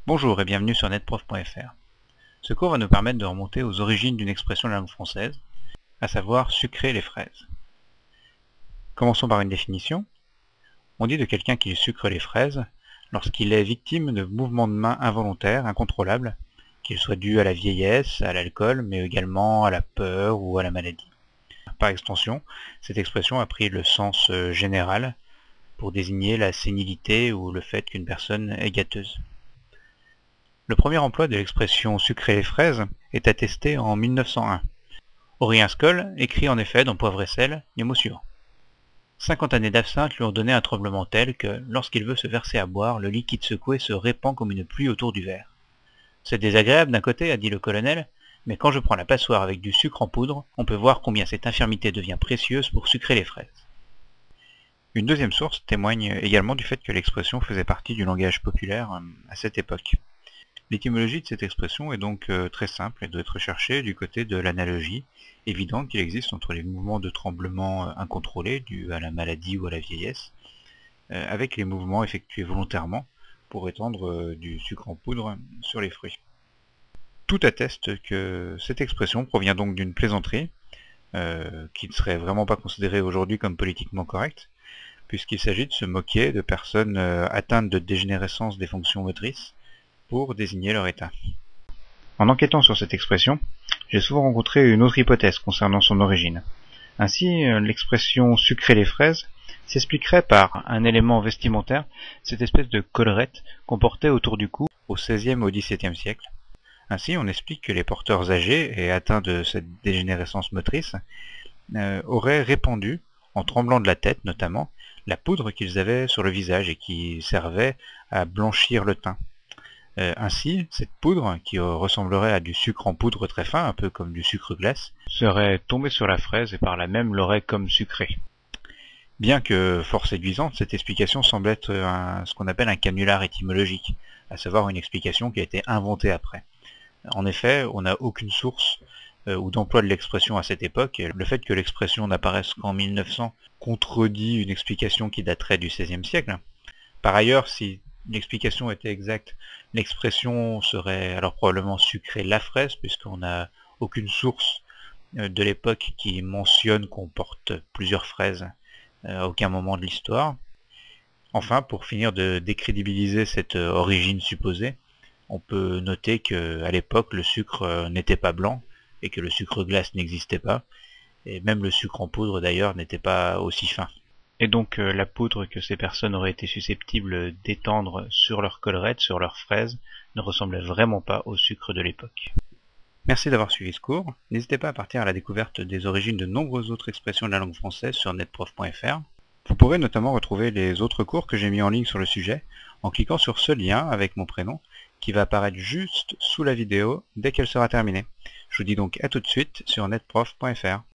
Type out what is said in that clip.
Bonjour et bienvenue sur netprof.fr. Ce cours va nous permettre de remonter aux origines d'une expression de la langue française, à savoir sucrer les fraises. Commençons par une définition. On dit de quelqu'un qu'il sucre les fraises lorsqu'il est victime de mouvements de main involontaires, incontrôlables, qu'ils soient dus à la vieillesse, à l'alcool, mais également à la peur ou à la maladie. Par extension, cette expression a pris le sens général pour désigner la sénilité ou le fait qu'une personne est gâteuse. Le premier emploi de l'expression « sucrer les fraises » est attesté en 1901. Aurélien Scholl écrit en effet dans Poivre et sel les mots suivants. 50 années d'absinthe lui ont donné un tremblement tel que, lorsqu'il veut se verser à boire, le liquide secoué se répand comme une pluie autour du verre. C'est désagréable d'un côté, a dit le colonel, mais quand je prends la passoire avec du sucre en poudre, on peut voir combien cette infirmité devient précieuse pour sucrer les fraises. Une deuxième source témoigne également du fait que l'expression faisait partie du langage populaire à cette époque. L'étymologie de cette expression est donc très simple et doit être cherchée du côté de l'analogie évidente qu'il existe entre les mouvements de tremblement incontrôlés dus à la maladie ou à la vieillesse, avec les mouvements effectués volontairement pour étendre du sucre en poudre sur les fruits. Tout atteste que cette expression provient donc d'une plaisanterie, qui ne serait vraiment pas considérée aujourd'hui comme politiquement correcte, puisqu'il s'agit de se moquer de personnes atteintes de dégénérescence des fonctions motrices, pour désigner leur état. En enquêtant sur cette expression, j'ai souvent rencontré une autre hypothèse concernant son origine. Ainsi, l'expression « sucrer les fraises » s'expliquerait par un élément vestimentaire, cette espèce de collerette qu'on portait autour du cou au XVIe au XVIIe siècle. Ainsi, on explique que les porteurs âgés et atteints de cette dégénérescence motrice auraient répandu, en tremblant de la tête notamment, la poudre qu'ils avaient sur le visage et qui servait à blanchir le teint. Ainsi, cette poudre, qui ressemblerait à du sucre en poudre très fin, un peu comme du sucre glace, serait tombée sur la fraise et par là même l'aurait comme sucrée. Bien que fort séduisante, cette explication semble être ce qu'on appelle un canular étymologique, à savoir une explication qui a été inventée après. En effet, on n'a aucune source ou d'emploi de l'expression à cette époque, et le fait que l'expression n'apparaisse qu'en 1900 contredit une explication qui daterait du XVIe siècle. Par ailleurs, si l'explication était exacte, l'expression serait alors probablement sucrer la fraise, puisqu'on n'a aucune source de l'époque qui mentionne qu'on porte plusieurs fraises à aucun moment de l'histoire. Enfin, pour finir de décrédibiliser cette origine supposée, on peut noter qu'à l'époque le sucre n'était pas blanc et que le sucre glace n'existait pas, et même le sucre en poudre d'ailleurs n'était pas aussi fin. Et donc la poudre que ces personnes auraient été susceptibles d'étendre sur leur collerette, sur leurs fraises, ne ressemblait vraiment pas au sucre de l'époque. Merci d'avoir suivi ce cours. N'hésitez pas à partir à la découverte des origines de nombreuses autres expressions de la langue française sur netprof.fr. Vous pourrez notamment retrouver les autres cours que j'ai mis en ligne sur le sujet en cliquant sur ce lien avec mon prénom qui va apparaître juste sous la vidéo dès qu'elle sera terminée. Je vous dis donc à tout de suite sur netprof.fr.